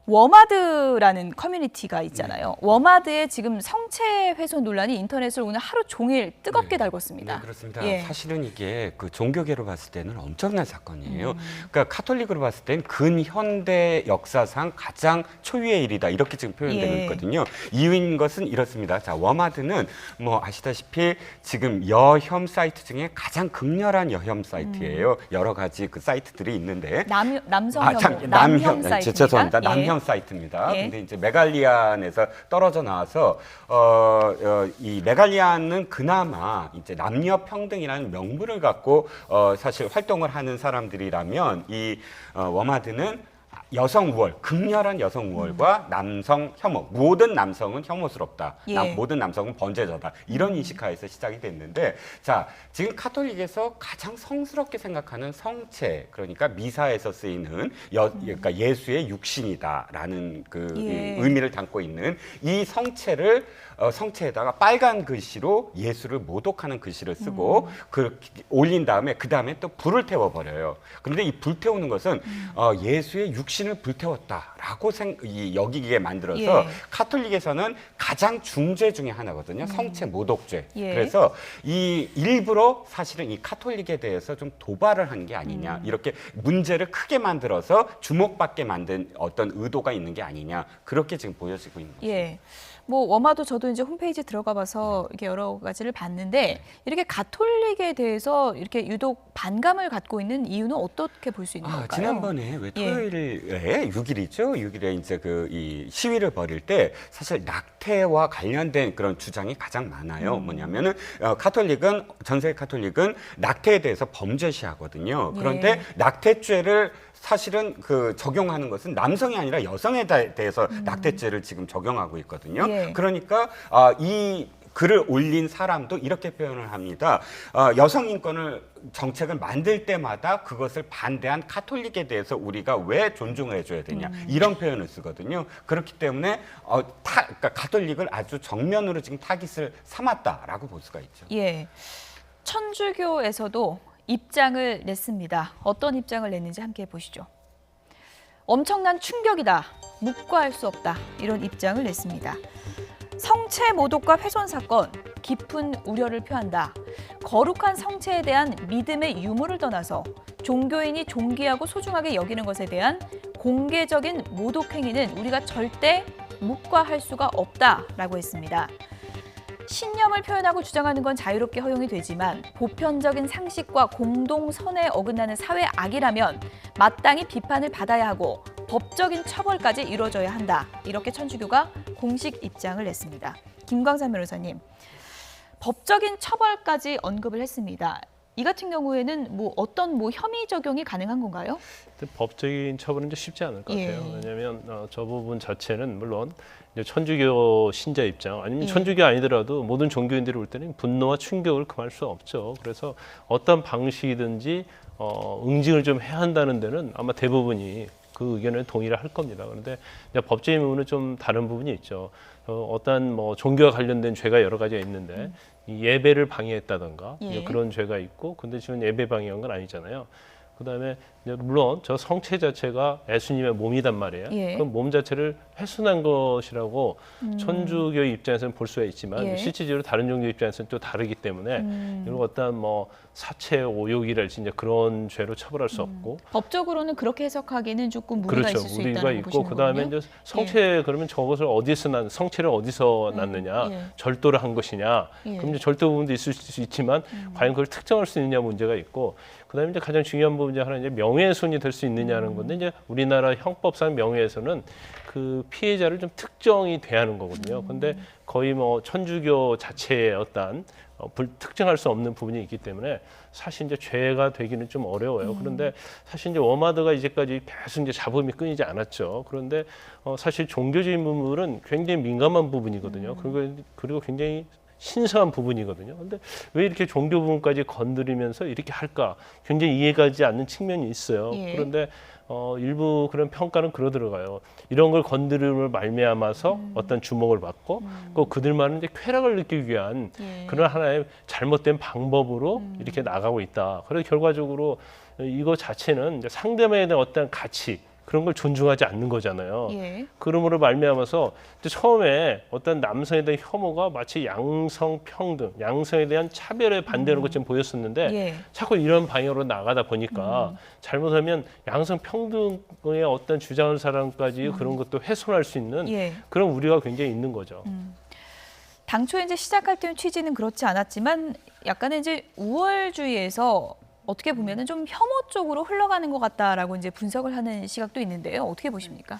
워마드라는 커뮤니티가 있잖아요. 워마드에 지금 성체 훼손 논란이 인터넷을 오늘 하루 종일 뜨겁게 달궜습니다. 네, 그렇습니다. 예. 사실은 이게 그 종교계로 봤을 때는 엄청난 사건이에요. 그러니까 카톨릭으로 봤을 때는 근현대 역사상 가장 초유의 일이다. 이렇게 지금 표현되고 예. 있거든요. 이유인 것은 이렇습니다. 자, 워마드는 뭐 아시다시피 지금 여혐 사이트 중에 가장 극렬한 여혐 사이트예요. 여러 가지 그 사이트들이 있는데 남성 남혐 사이트입니다. 죄송합니다. 예. 남혐 사이트입니다. 예. 근데 이제 메갈리안에서 떨어져 나와서 이 메갈리안은 그나마 이제 남녀 평등이라는 명분을 갖고 사실 활동을 하는 사람들이라면 이 워마드는 여성 우월, 극렬한 여성 우월과 남성 혐오, 모든 남성은 혐오스럽다. 예. 모든 남성은 번제자다. 이런 인식하에서 시작이 됐는데, 자, 지금 카톨릭에서 가장 성스럽게 생각하는 성체, 그러니까 미사에서 쓰이는 그러니까 예수의 육신이다라는 그 예. 의미를 담고 있는 이 성체를 성체에다가 빨간 글씨로 예수를 모독하는 글씨를 쓰고 올린 다음에 그 다음에 또 불을 태워버려요. 그런데 이 불태우는 것은 예수의 육신을 불태웠다라고 여기게 만들어서 예. 카톨릭에서는 가장 중죄 중에 하나거든요. 성체 모독죄. 예. 그래서 이 일부러 사실은 이 카톨릭에 대해서 좀 도발을 한 게 아니냐. 이렇게 문제를 크게 만들어서 주목받게 만든 어떤 의도가 있는 게 아니냐. 그렇게 지금 보여지고 있는 거죠. 예. 뭐 워마도 저도 이제 홈페이지 들어가봐서 이렇게 여러 가지를 봤는데 이렇게 가톨릭에 대해서 이렇게 유독 반감을 갖고 있는 이유는 어떻게 볼 수 있는 걸까요? 지난번에 왜 토요일에 6일이죠? 6일에 이제 이 시위를 벌일 때 사실 낙태와 관련된 그런 주장이 가장 많아요. 뭐냐면은 카톨릭은 전 세계 카톨릭은 낙태에 대해서 범죄시하거든요. 그런데 예. 낙태죄를 사실은 그 적용하는 것은 남성이 아니라 여성에 대해서 낙태죄를 지금 적용하고 있거든요. 예. 그러니까 이 글을 올린 사람도 이렇게 표현을 합니다. 여성 인권을 정책을 만들 때마다 그것을 반대한 카톨릭에 대해서 우리가 왜 존중을 해줘야 되냐 이런 표현을 쓰거든요. 그렇기 때문에 그러니까 가톨릭을 아주 정면으로 지금 타깃을 삼았다라고 볼 수가 있죠. 예. 천주교에서도 입장을 냈습니다. 어떤 입장을 냈는지 함께 보시죠. 엄청난 충격이다. 묵과할 수 없다. 이런 입장을 냈습니다. 성체 모독과 훼손 사건, 깊은 우려를 표한다. 거룩한 성체에 대한 믿음의 유무를 떠나서 종교인이 존귀하고 소중하게 여기는 것에 대한 공개적인 모독 행위는 우리가 절대 묵과할 수가 없다라고 했습니다. 신념을 표현하고 주장하는 건 자유롭게 허용이 되지만 보편적인 상식과 공동선에 어긋나는 사회 악이라면 마땅히 비판을 받아야 하고 법적인 처벌까지 이루어져야 한다. 이렇게 천주교가 공식 입장을 냈습니다. 김광삼 변호사님, 법적인 처벌까지 언급을 했습니다. 이 같은 경우에는 어떤 혐의 적용이 가능한 건가요? 법적인 처벌은 좀 쉽지 않을 것 같아요. 예. 왜냐하면 저 부분 자체는 물론 이제 천주교 신자 입장 아니면 예. 천주교 아니더라도 모든 종교인들이 올 때는 분노와 충격을 금할 수 없죠. 그래서 어떤 방식이든지 응징을 좀 해야 한다는 데는 아마 대부분이 그 의견에 동의를 할 겁니다. 그런데 법적인 부분은 좀 다른 부분이 있죠. 어떤 종교와 관련된 죄가 여러 가지가 있는데 이 예배를 방해했다던가 예. 그런 죄가 있고, 근데 지금 예배 방해한 건 아니잖아요. 그다음에 물론 저 성체 자체가 예수님의 몸이단 말이에요. 예. 그럼 몸 자체를 훼손한 것이라고 천주교 입장에서는 볼 수가 있지만 예. 실질적으로 다른 종교 입장에서는 또 다르기 때문에 이런 어떤 사체 오욕이랄지 이제 그런 죄로 처벌할 수 없고, 법적으로는 그렇게 해석하기는 조금 무리가 그렇죠. 있을 수 무리가 있다는 있고, 보시는 그다음에 거군요. 이제 성체 그러면 저것을 어디서 성체를 어디서 낳느냐, 예. 절도를 한 것이냐, 예. 그럼 이제 절도 부분도 있을 수 있지만 과연 그걸 특정할 수 있느냐 문제가 있고, 그다음에 이제 가장 중요한 부분 중 하나 이제 명예훼손이 될 수 있느냐는 건데, 이제 우리나라 형법상 명예훼손은 그 피해자를 좀 특정이 돼야 하는 거거든요. 근데 거의 천주교 자체의 어떤 특정할 수 없는 부분이 있기 때문에 사실 이제 죄가 되기는 좀 어려워요. 그런데 사실 이제 워마드가 이제까지 계속 이제 잡음이 끊이지 않았죠. 그런데 사실 종교적인 부분은 굉장히 민감한 부분이거든요. 그리고 굉장히 신성한 부분이거든요. 그런데 왜 이렇게 종교 부분까지 건드리면서 이렇게 할까? 굉장히 이해가지 않는 측면이 있어요. 예. 그런데 일부 그런 평가는 그러더라고요. 이런 걸 건드림을 말미암아서 어떤 주목을 받고 그들만은 이제 쾌락을 느끼기 위한 예. 그런 하나의 잘못된 방법으로 이렇게 나가고 있다. 그래서 결과적으로 이거 자체는 이제 상대방에 대한 어떤 가치, 그런 걸 존중하지 않는 거잖아요. 예. 그러므로 말미암아서 처음에 어떤 남성에 대한 혐오가 마치 양성 평등, 양성에 대한 차별에 반대하는 것처럼 보였었는데 예. 자꾸 이런 방향으로 나가다 보니까 잘못하면 양성 평등의 어떤 주장하는 사람까지 그런 것도 훼손할 수 있는 예. 그런 우려가 굉장히 있는 거죠. 당초에 이제 시작할 때는 취지는 그렇지 않았지만 약간의 이제 우월주의에서 어떻게 보면은 좀 혐오 쪽으로 흘러가는 것 같다라고 이제 분석을 하는 시각도 있는데요. 어떻게 보십니까?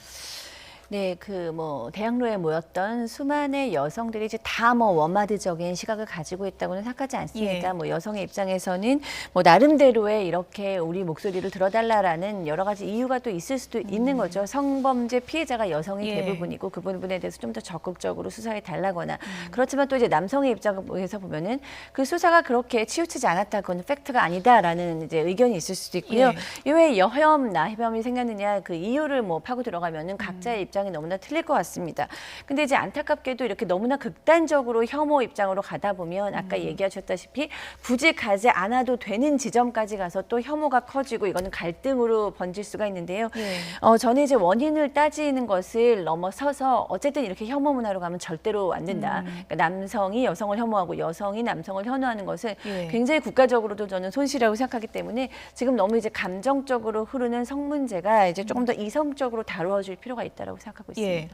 네, 그 뭐 대학로에 모였던 수많은 여성들이 이제 다 뭐 워마드적인 시각을 가지고 있다고는 생각하지 않습니까? 예. 뭐 여성의 입장에서는 뭐 나름대로의 이렇게 우리 목소리를 들어달라라는 여러 가지 이유가 또 있을 수도 있는 거죠. 성범죄 피해자가 여성이 예. 대부분이고 그 부분에 대해서 좀 더 적극적으로 수사해 달라거나 그렇지만 또 이제 남성의 입장에서 보면은 그 수사가 그렇게 치우치지 않았다, 그건 팩트가 아니다라는 이제 의견이 있을 수도 있고요. 예. 이왜 여혐, 나혐이 생겼느냐 그 이유를 뭐 파고 들어가면은 각자의 입장이 너무나 틀릴 것 같습니다. 근데 이제 안타깝게도 이렇게 너무나 극단적으로 혐오 입장으로 가다 보면 아까 얘기하셨다시피 굳이 가지 않아도 되는 지점까지 가서 또 혐오가 커지고 이거는 갈등으로 번질 수가 있는데요. 예. 저는 이제 원인을 따지는 것을 넘어서서 어쨌든 이렇게 혐오 문화로 가면 절대로 안 된다. 그러니까 남성이 여성을 혐오하고 여성이 남성을 혐오하는 것은 예. 굉장히 국가적으로도 저는 손실이라고 생각하기 때문에 지금 너무 이제 감정적으로 흐르는 성 문제가 이제 조금 더 이성적으로 다루어질 필요가 있다라고 생각하고 있습니다. 예.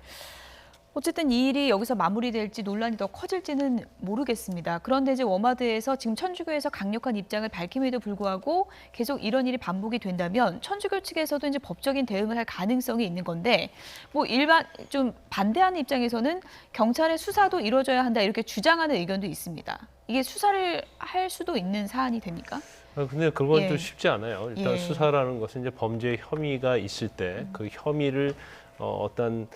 어쨌든 이 일이 여기서 마무리될지 논란이 더 커질지는 모르겠습니다. 그런데 이제 워마드에서 지금 천주교에서 강력한 입장을 밝힘에도 불구하고 계속 이런 일이 반복이 된다면 천주교 측에서도 이제 법적인 대응을 할 가능성이 있는 건데 뭐 일반 좀 반대하는 입장에서는 경찰의 수사도 이루어져야 한다 이렇게 주장하는 의견도 있습니다. 이게 수사를 할 수도 있는 사안이 됩니까? 근데 그건 예. 좀 쉽지 않아요. 일단 예. 수사라는 것은 이제 범죄 혐의가 있을 때 그 혐의를 어떤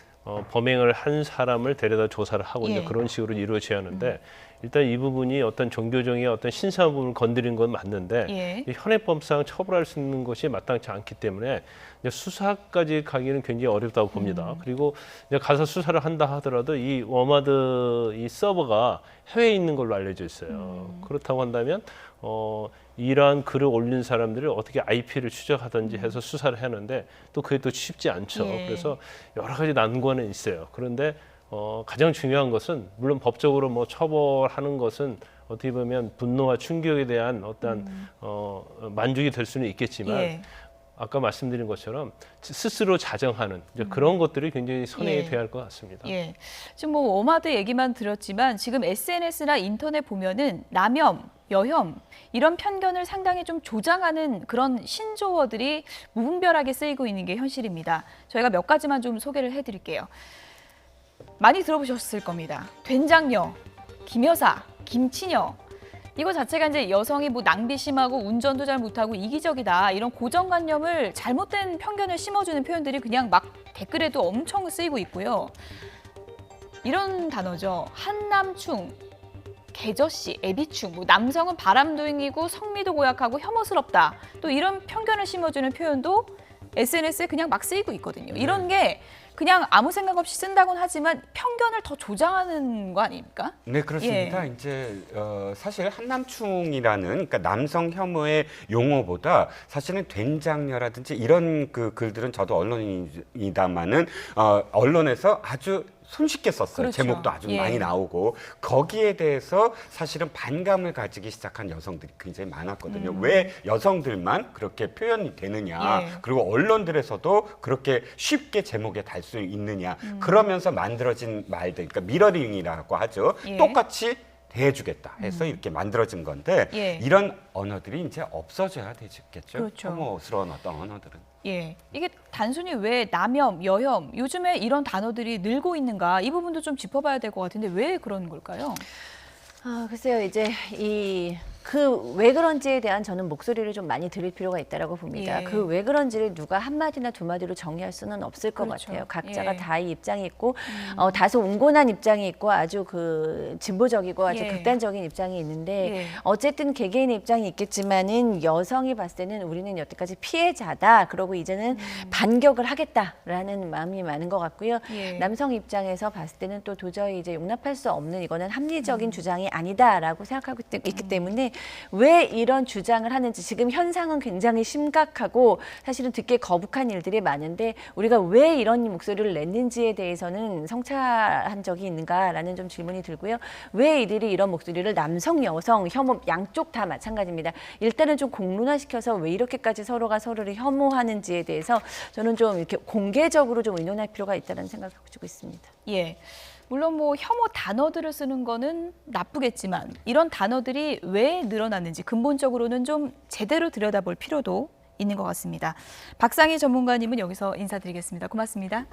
범행을 한 사람을 데려다 조사를 하고 이제 예. 그런 식으로 이루어져야 하는데 일단 이 부분이 어떤 종교적인 어떤 신상 부분을 건드린 건 맞는데 예. 이 현행법상 처벌할 수 있는 것이 마땅치 않기 때문에 이제 수사까지 가기는 굉장히 어렵다고 봅니다. 그리고 이제 가서 수사를 한다 하더라도 이 워마드 이 서버가 해외에 있는 걸로 알려져 있어요. 그렇다고 한다면 이러한 글을 올린 사람들을 어떻게 IP를 추적하든지 해서 수사를 하는데 또 그게 또 쉽지 않죠. 예. 그래서 여러 가지 난관은 있어요. 그런데 가장 중요한 것은 물론 법적으로 뭐 처벌하는 것은 어떻게 보면 분노와 충격에 대한 어떤 만족이 될 수는 있겠지만 예. 아까 말씀드린 것처럼 스스로 자정하는 이제 그런 것들이 굉장히 선행이 예. 돼야 할 것 같습니다. 예. 지금 뭐 워마드 얘기만 들었지만 지금 SNS나 인터넷 보면은 남혐, 여혐 이런 편견을 상당히 좀 조장하는 그런 신조어들이 무분별하게 쓰이고 있는 게 현실입니다. 저희가 몇 가지만 좀 소개를 해드릴게요. 많이 들어보셨을 겁니다. 된장녀, 김여사, 김치녀. 이거 자체가 이제 여성이 뭐 낭비 심하고 운전도 잘 못하고 이기적이다 이런 고정관념을 잘못된 편견을 심어주는 표현들이 그냥 막 댓글에도 엄청 쓰이고 있고요. 이런 단어죠. 한남충, 개저씨, 애비충, 뭐 남성은 바람둥이고 성미도 고약하고 혐오스럽다. 또 이런 편견을 심어주는 표현도 SNS에 그냥 막 쓰이고 있거든요. 이런 게 그냥 아무 생각 없이 쓴다고는 하지만 편견을 더 조장하는 거 아닙니까? 네, 그렇습니다. 이제 사실 한남충이라는 그러니까 남성 혐오의 용어보다 사실은 된장녀라든지 이런 그 글들은 저도 언론인이다마는 언론에서 아주 손쉽게 썼어요. 그렇죠. 제목도 아주 예. 많이 나오고 거기에 대해서 사실은 반감을 가지기 시작한 여성들이 굉장히 많았거든요. 왜 여성들만 그렇게 표현이 되느냐. 예. 그리고 언론들에서도 그렇게 쉽게 제목에 달 수 있느냐. 그러면서 만들어진 말들, 그러니까 미러링이라고 하죠. 예. 똑같이 대해주겠다 해서 이렇게 만들어진 건데 예. 이런 언어들이 이제 없어져야 되겠죠. 그렇죠. 혐오스러운 어떤 언어들은. 예, 이게 단순히 왜 남혐, 여혐, 요즘에 이런 단어들이 늘고 있는가 이 부분도 좀 짚어봐야 될 것 같은데 왜 그런 걸까요? 글쎄요, 이제 그 왜 그런지에 대한 저는 목소리를 좀 많이 들을 필요가 있다라고 봅니다. 예. 그 왜 그런지를 누가 한마디나 두 마디로 정리할 수는 없을 것 그렇죠. 같아요. 각자가 예. 다 이 입장이 있고 다소 온건한 입장이 있고 아주 그 진보적이고 아주 예. 극단적인 입장이 있는데 예. 어쨌든 개개인의 입장이 있겠지만은 여성이 봤을 때는 우리는 여태까지 피해자다. 그러고 이제는 반격을 하겠다라는 마음이 많은 것 같고요. 예. 남성 입장에서 봤을 때는 또 도저히 이제 용납할 수 없는 이거는 합리적인 주장이 아니다라고 생각하고 있기 때문에 왜 이런 주장을 하는지 지금 현상은 굉장히 심각하고 사실은 듣기에 거북한 일들이 많은데 우리가 왜 이런 목소리를 냈는지에 대해서는 성찰한 적이 있는가라는 좀 질문이 들고요. 왜 이들이 이런 목소리를 남성, 여성, 혐오 양쪽 다 마찬가지입니다. 일단은 좀 공론화시켜서 왜 이렇게까지 서로가 서로를 혐오하는지에 대해서 저는 좀 이렇게 공개적으로 좀 의논할 필요가 있다는 생각을 가지고 있습니다. 예. 물론 뭐 혐오 단어들을 쓰는 거는 나쁘겠지만 이런 단어들이 왜 늘어났는지 근본적으로는 좀 제대로 들여다볼 필요도 있는 것 같습니다. 박상희 전문가님은 여기서 인사드리겠습니다. 고맙습니다.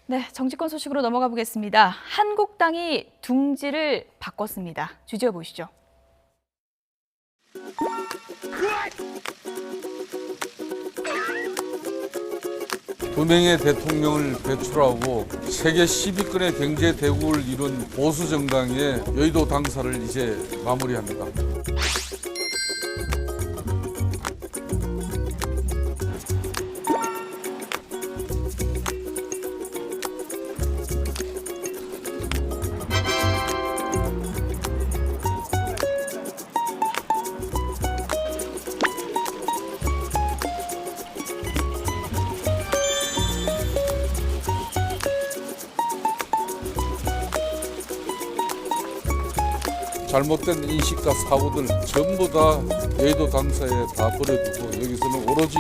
네, 정치권 소식으로 넘어가 보겠습니다. 한국당이 둥지를 바꿨습니다. 주제어 보시죠. 두 명의 대통령을 배출하고 세계 10위권의 경제 대국을 이룬 보수 정당의 여의도 당사를 이제 마무리합니다. 잘못된 인식과 사고들 전부 다 여의도 당사에 다 버려두고 여기서는 오로지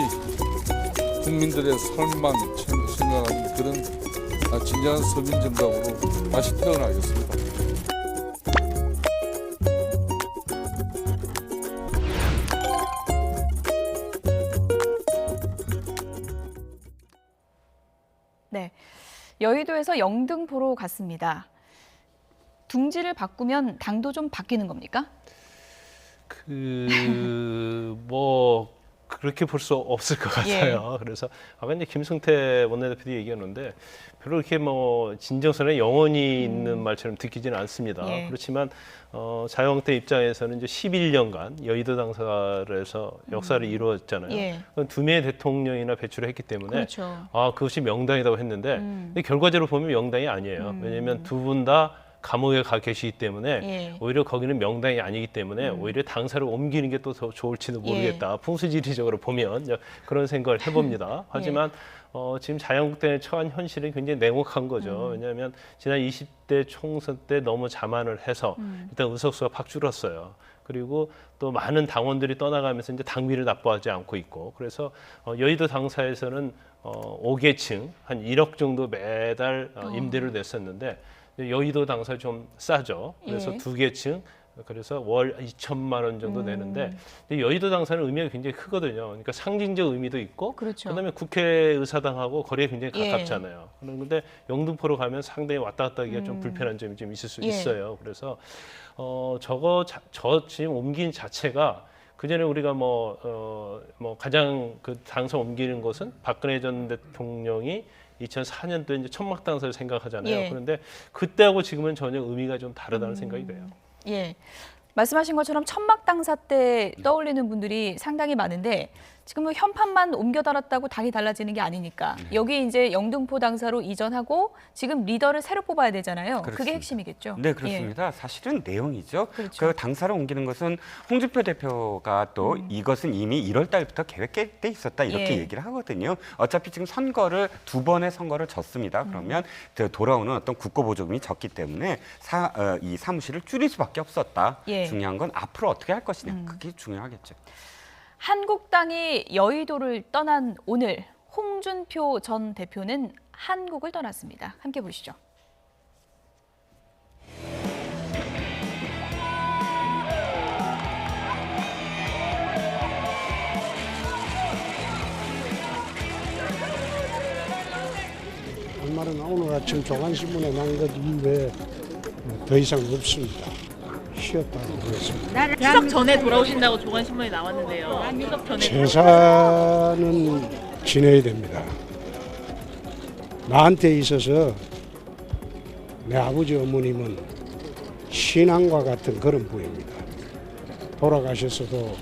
국민들의 삶만 생각하는 그런 진정한 서민정당으로 다시 태어나겠습니다. 네, 여의도에서 영등포로 갔습니다. 둥지를 바꾸면 당도 좀 바뀌는 겁니까? 뭐 그렇게 볼 수 없을 것 같아요. 그래서 아까 이제 김승태 원내대표도 얘기했는데 별로 이렇게 뭐 진정성에 영혼이 있는 말처럼 듣기지는 않습니다. 그렇지만 자유한국당 입장에서는 이제 11년간 여의도 당사에서 역사를 이루었잖아요. 두 명의 대통령이나 배출을 했기 때문에 그렇죠. 아 그것이 명당이라고 했는데 근데 결과적으로 보면 명당이 아니에요. 왜냐하면 두 분 다 감옥에 가 계시기 때문에 오히려 거기는 명당이 아니기 때문에 오히려 당사를 옮기는 게 또 더 좋을지도 모르겠다. 풍수지리적으로 보면 그런 생각을 해봅니다. 하지만 지금 자유한국당에 처한 현실은 굉장히 냉혹한 거죠. 왜냐하면 지난 20대 총선 때 너무 자만을 해서 일단 의석수가 팍 줄었어요. 그리고 또 많은 당원들이 떠나가면서 이제 당비를 납부하지 않고 있고 그래서 여의도 당사에서는 5계층 한 1억 정도 매달 임대를 냈었는데 여의도 당사 좀 싸죠. 그래서 2계층 그래서 월 2천만 원 정도 내는데 여의도 당사는 의미가 굉장히 크거든요. 그러니까 상징적 의미도 있고 그렇죠. 그다음에 국회의사당하고 거리가 굉장히 가깝잖아요. 그런데 영등포로 가면 상당히 왔다 갔다 하기가 좀 불편한 점이 좀 있을 수 있어요. 그래서 저 지금 옮긴 자체가 그전에 우리가 뭐 가장 그 당사 옮기는 것은 박근혜 전 대통령이 2004년도에 이제 천막 당사를 생각하잖아요. 그런데 그때하고 지금은 전혀 의미가 좀 다르다는 생각이 돼요. 예. 말씀하신 것처럼 천막 당사 때 떠올리는 분들이 상당히 많은데 지금 뭐 현판만 옮겨 달았다고 당이 달라지는 게 아니니까 여기 이제 영등포 당사로 이전하고 지금 리더를 새로 뽑아야 되잖아요. 그게 그렇습니다. 핵심이겠죠. 네, 그렇습니다. 사실은 내용이죠. 그렇죠. 그 당사를 옮기는 것은 홍준표 대표가 또 이것은 이미 1월 달부터 계획돼 있었다 이렇게 얘기를 하거든요. 어차피 지금 선거를 2번의 선거를 졌습니다. 그러면 돌아오는 어떤 국고보조금이 적기 때문에 이 사무실을 줄일 수밖에 없었다. 중요한 건 앞으로 어떻게 할 것이냐. 그게 중요하겠죠. 한국당이 여의도를 떠난 오늘 홍준표 전 대표는 한국을 떠났습니다. 함께 보시죠. 말은 오늘 아침 조간신문에 난 것 이외에 더 이상 없습니다. 쉬었다고 그랬습니다. 추석 전에 돌아오신다고 조간신문에 나왔는데요. 추석 전에 제사는 지내야 됩니다. 나한테 있어서 내 아버지 어머님은 신앙과 같은 그런 분입니다. 돌아가셨어도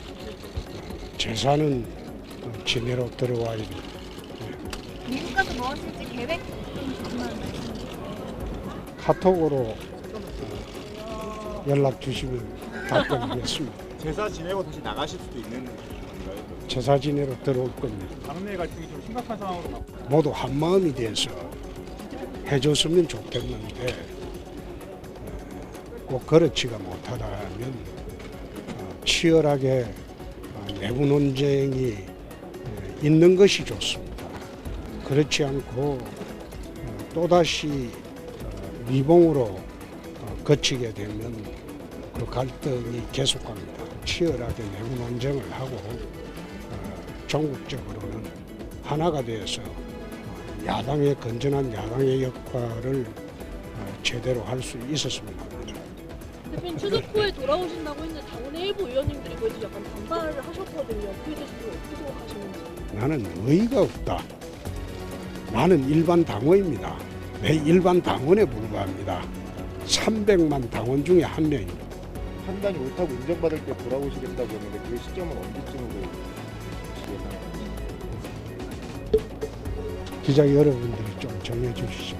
제사는 지내러 들어와야 됩니다. 미국 가서 뭐 하실지 계획 좀 카톡으로 연락 주시면 답변드리겠습니다. 제사 지내고 다시 나가실 수도 있는 건가요? 제사 지내러 들어올 겁니다. 당내 갈등이 좀 심각한 상황으로 나. 모두 한 마음이 돼서 해줬으면 좋겠는데 꼭 그렇지가 못하다면 치열하게 내부 논쟁이 있는 것이 좋습니다. 그렇지 않고 또다시 미봉으로 거치게 되면 그 갈등이 계속합니다. 치열하게 내부 논쟁을 하고 전국적으로는 하나가 되어서 야당의 건전한 야당의 역할을 제대로 할 수 있었으면 합니다. 대표님 추석 후에 돌아오신다고 했는데 당원의 일부 의원님들이 그래도 약간 반발을 하셨거든요. 그에 대해서 어떻게 생각하시는지. 나는 의의가 없다. 나는 일반 당원입니다. 내 일반 당원에 불과합니다. 300만 당원 중에 한 명입니다. 판단이 옳다고 인정받을 때 돌아오시겠다고 했는데 그 시점은 언제쯤으로 예상하시나요? 기자 여러분들이 좀 정해주시죠.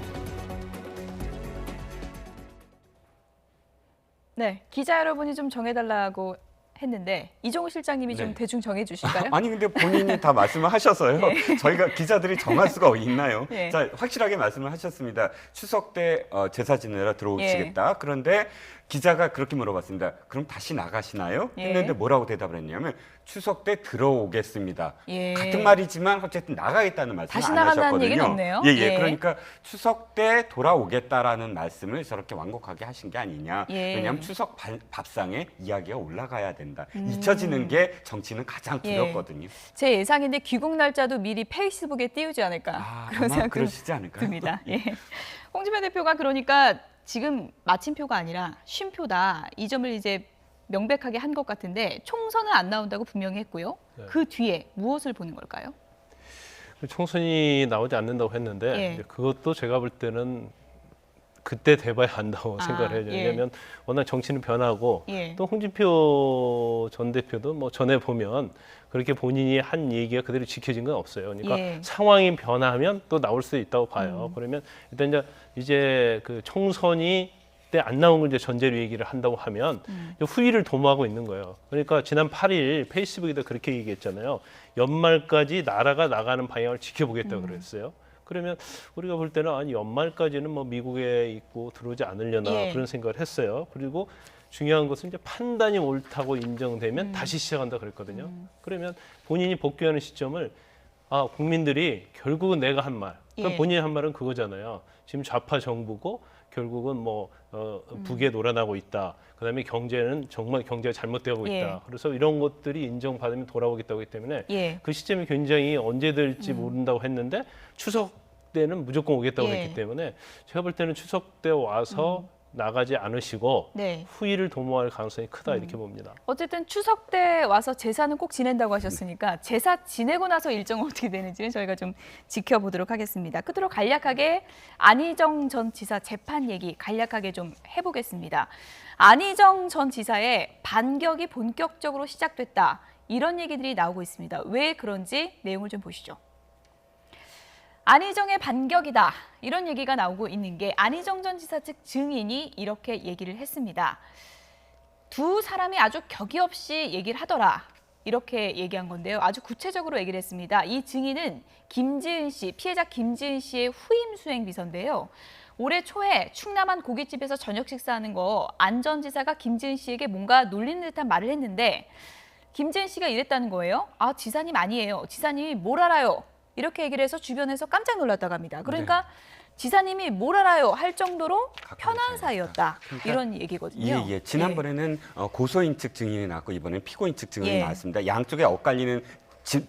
네, 기자 여러분이 좀 정해달라고 했는데 이종우 실장님이 좀 네. 대충 정해주실까요? 아니 근데 본인이 다 말씀을 하셔서요. 저희가 기자들이 정할 수가 있나요? 네. 자, 확실하게 말씀을 하셨습니다. 추석 때 제사 지내러 들어오시겠다. 그런데 기자가 그렇게 물어봤습니다. 그럼 다시 나가시나요? 했는데 뭐라고 대답을 했냐면 추석 때 들어오겠습니다. 예. 같은 말이지만 어쨌든 나가겠다는 말씀을 다시 안 나간다는 하셨거든요. 얘기는 없네요. 예. 예. 그러니까 추석 때 돌아오겠다라는 말씀을 저렇게 완곡하게 하신 게 아니냐. 예. 왜냐하면 추석 밥상에 이야기가 올라가야 된다. 잊혀지는 게 정치는 가장 두렵거든요. 제 예상인데 귀국 날짜도 미리 페이스북에 띄우지 않을까 그런 아마 생각이 그러시지 않을까요? 듭니다. 예. 홍준표 대표가 그러니까 지금 마침표가 아니라 쉼표다. 이 점을 이제 명백하게 한 것 같은데 총선은 안 나온다고 분명히 했고요. 네. 그 뒤에 무엇을 보는 걸까요? 총선이 나오지 않는다고 했는데 예. 이제 그것도 제가 볼 때는 그때 돼봐야 한다고 생각을 해요. 예. 왜냐하면 워낙 정치는 변하고 예. 또 홍준표 전 대표도 뭐 전에 보면 그렇게 본인이 한 얘기가 그대로 지켜진 건 없어요. 그러니까 예. 상황이 변하면 또 나올 수 있다고 봐요. 그러면 일단 이제 그 총선이 때 안 나온 걸 이제 전제로 얘기를 한다고 하면 후위를 도모하고 있는 거예요. 그러니까 지난 8일 페이스북에다 그렇게 얘기했잖아요. 연말까지 나라가 나가는 방향을 지켜보겠다고 그랬어요. 그러면 우리가 볼 때는 아니 연말까지는 뭐 미국에 있고 들어오지 않으려나 예. 그런 생각을 했어요. 그리고 중요한 것은 이제 판단이 옳다고 인정되면 다시 시작한다 그랬거든요. 그러면 본인이 복귀하는 시점을 국민들이 결국은 내가 한 말, 그러니까 예. 본인이 한 말은 그거잖아요. 지금 좌파 정부고 결국은 뭐 북에 놀아나고 있다. 그다음에 경제는 정말 경제가 잘못되고 있다. 예. 그래서 이런 것들이 인정받으면 돌아오겠다고 했기 때문에 예. 그 시점이 굉장히 언제 될지 모른다고 했는데 추석 때는 무조건 오겠다고 예. 했기 때문에 제가 볼 때는 추석 때 와서 나가지 않으시고 네. 후위를 도모할 가능성이 크다 이렇게 봅니다. 어쨌든 추석 때 와서 제사는 꼭 지낸다고 하셨으니까 제사 지내고 나서 일정은 어떻게 되는지는 저희가 좀 지켜보도록 하겠습니다. 끝으로 간략하게 안희정 전 지사 재판 얘기 간략하게 좀 해보겠습니다. 안희정 전 지사의 반격이 본격적으로 시작됐다. 이런 얘기들이 나오고 있습니다. 왜 그런지 내용을 좀 보시죠. 안희정의 반격이다. 이런 얘기가 나오고 있는 게 안희정 전 지사 측 증인이 이렇게 얘기를 했습니다. 두 사람이 아주 격이 없이 얘기를 하더라. 이렇게 얘기한 건데요. 아주 구체적으로 얘기를 했습니다. 이 증인은 김지은 씨, 피해자 김지은 씨의 후임 수행 비서인데요. 올해 초에 충남한 고깃집에서 저녁 식사하는 거 안 전 지사가 김지은 씨에게 뭔가 놀리는 듯한 말을 했는데 김지은 씨가 이랬다는 거예요. 지사님 아니에요. 지사님이 뭘 알아요. 이렇게 얘기를 해서 주변에서 깜짝 놀랐다고 합니다. 그러니까 지사님이 뭘 알아요 할 정도로 편한 사이였다. 그러니까 이런 얘기거든요. 예. 지난번에는 고소인 측 증인이 나왔고 이번엔 피고인 측 증인이 예. 나왔습니다. 양쪽에 엇갈리는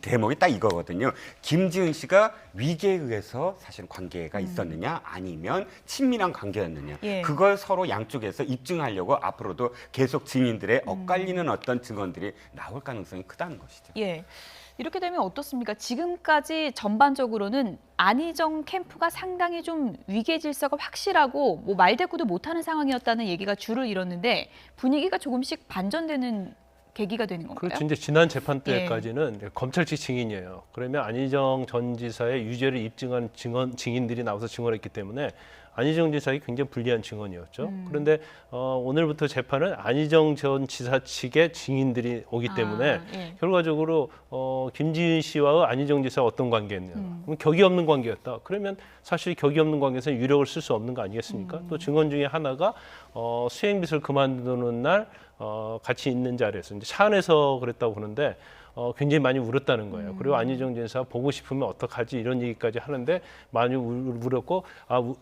대목이 딱 이거거든요. 김지은 씨가 위계에 의해서 사실 관계가 있었느냐 아니면 친밀한 관계였느냐. 예. 그걸 서로 양쪽에서 입증하려고 앞으로도 계속 증인들의 엇갈리는 어떤 증언들이 나올 가능성이 크다는 것이죠. 예. 이렇게 되면 어떻습니까? 지금까지 전반적으로는 안희정 캠프가 상당히 좀 위계 질서가 확실하고 뭐 말대꾸도 못하는 상황이었다는 얘기가 줄을 이뤘는데 분위기가 조금씩 반전되는 계기가 되는 건가요? 그렇죠. 이제 지난 재판 때까지는 검찰 측 증인이에요. 그러면 안희정 전 지사의 유죄를 입증한 증인들이 나와서 증언했기 때문에 안희정 지사에게 굉장히 불리한 증언이었죠. 그런데 오늘부터 재판은 안희정 전 지사 측의 증인들이 오기 때문에 결과적으로 김지은 씨와 안희정 지사가 어떤 관계였냐. 그럼 격이 없는 관계였다. 그러면 사실 격이 없는 관계에서는 유력을 쓸 수 없는 거 아니겠습니까? 또 증언 중에 하나가 수행빚을 그만두는 날 같이 있는 자리에서 이제 차 안에서 그랬다고 그러는데 굉장히 많이 울었다는 거예요. 그리고 안희정 지사 보고 싶으면 어떡하지 이런 얘기까지 하는데 많이 울었고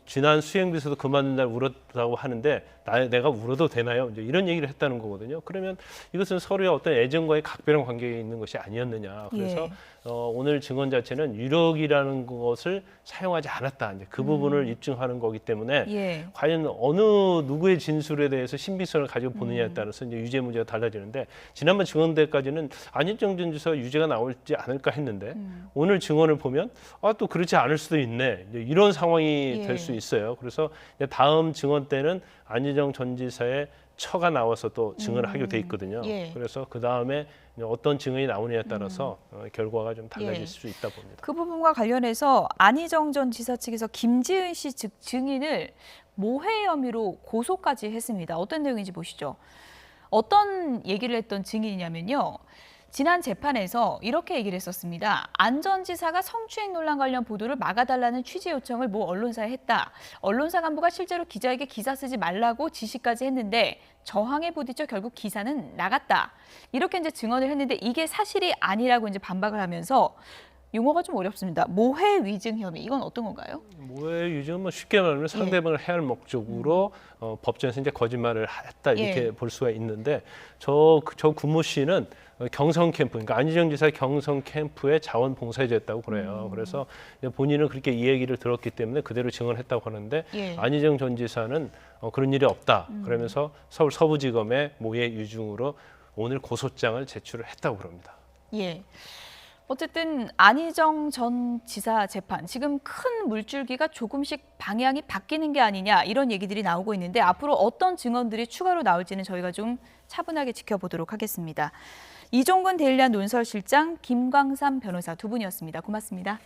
지난 수행비서도 그만둔 날 울었다고 하는데 내가 울어도 되나요? 이제 이런 얘기를 했다는 거거든요. 그러면 이것은 서로의 어떤 애정과의 각별한 관계에 있는 것이 아니었느냐. 그래서 오늘 증언 자체는 유력이라는 것을 사용하지 않았다. 이제 그 부분을 입증하는 거기 때문에 과연 어느 누구의 진술에 대해서 신빙성을 가지고 보느냐에 따라서 이제 유죄 무죄가 달라지는데 지난번 증언 때까지는 안희정 전 지사가 유죄가 나올지 않을까 했는데 오늘 증언을 보면 또 그렇지 않을 수도 있네. 이제 이런 상황이 될 수 있어요. 그래서 이제 다음 증언 때는 안희정 전 지사의 처가 나와서 또 증언을 하기로 돼 있거든요. 그래서 그 다음에 어떤 증언이 나오느냐에 따라서 결과가 좀 달라질 수 있다 봅니다. 그 부분과 관련해서 안희정 전 지사 측에서 김지은 씨 측 증인을 모해 혐의로 고소까지 했습니다. 어떤 내용인지 보시죠. 어떤 얘기를 했던 증인이냐면요. 지난 재판에서 이렇게 얘기를 했었습니다. 안 전 지사가 성추행 논란 관련 보도를 막아달라는 취재 요청을 모 언론사에 했다. 언론사 간부가 실제로 기자에게 기사 쓰지 말라고 지시까지 했는데 저항에 부딪혀 결국 기사는 나갔다. 이렇게 이제 증언을 했는데 이게 사실이 아니라고 이제 반박을 하면서 용어가 좀 어렵습니다. 모해 위증 혐의 이건 어떤 건가요? 모해 위증은 쉽게 말하면 상대방을 해할 목적으로 법정에서 이제 거짓말을 했다 이렇게 볼 수가 있는데 저 구모 씨는 경성 캠프, 그러니까 안희정 지사 경성 캠프의 자원봉사자였다고 그래요. 그래서 본인은 그렇게 이 얘기를 들었기 때문에 그대로 증언했다고 하는데 안희정 전 지사는 그런 일이 없다. 그러면서 서울 서부지검에 모해 위증으로 오늘 고소장을 제출을 했다고 그럽니다. 어쨌든 안희정 전 지사 재판 지금 큰 물줄기가 조금씩 방향이 바뀌는 게 아니냐 이런 얘기들이 나오고 있는데 앞으로 어떤 증언들이 추가로 나올지는 저희가 좀 차분하게 지켜보도록 하겠습니다. 이종근 데일리한 논설실장 김광삼 변호사 두 분이었습니다. 고맙습니다.